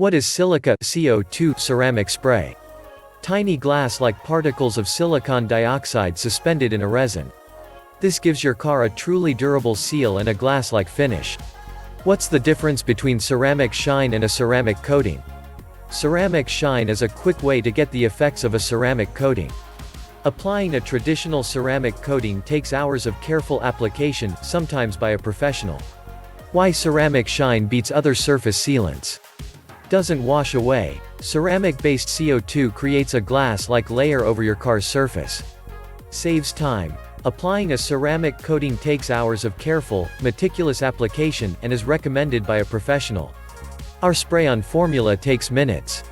What is silica CO2 ceramic spray? Tiny glass-like particles of silicon dioxide suspended in a resin. This gives your car a truly durable seal and a glass-like finish. What's the difference between ceramic shine and a ceramic coating? Ceramic shine is a quick way to get the effects of a ceramic coating. Applying a traditional ceramic coating takes hours of careful application, sometimes by a professional. Why ceramic shine beats other surface sealants? Doesn't wash away. Ceramic-based CO2 creates a glass-like layer over your car's surface. Saves time. Applying a ceramic coating takes hours of careful, meticulous application, and is recommended by a professional. Our spray-on formula takes minutes.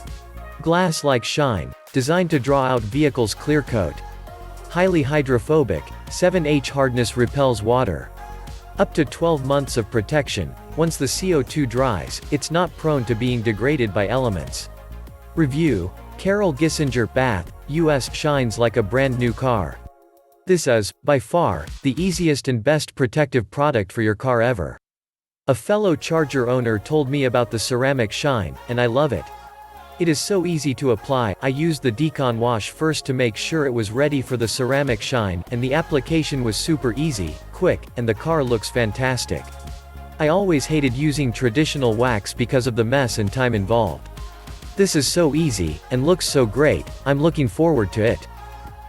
Glass-like shine, designed to draw out vehicle's clear coat. Highly hydrophobic, 7H hardness repels water. Up to 12 months of protection. Once the CO2 dries, it's not prone to being degraded by elements. Review: Carol Gissinger, Bath, US. Shines like a brand new car. This is, by far, the easiest and best protective product for your car ever. A fellow Charger owner told me about the ceramic shine, and I love it. It is so easy to apply. I used the decon wash first to make sure it was ready for the ceramic shine, and the application was super easy, quick, and the car looks fantastic. I always hated using traditional wax because of the mess and time involved. This is so easy, and looks so great, I'm looking forward to it.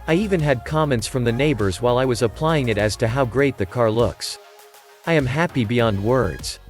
I even had comments from the neighbors while I was applying it as to how great the car looks. I am happy beyond words.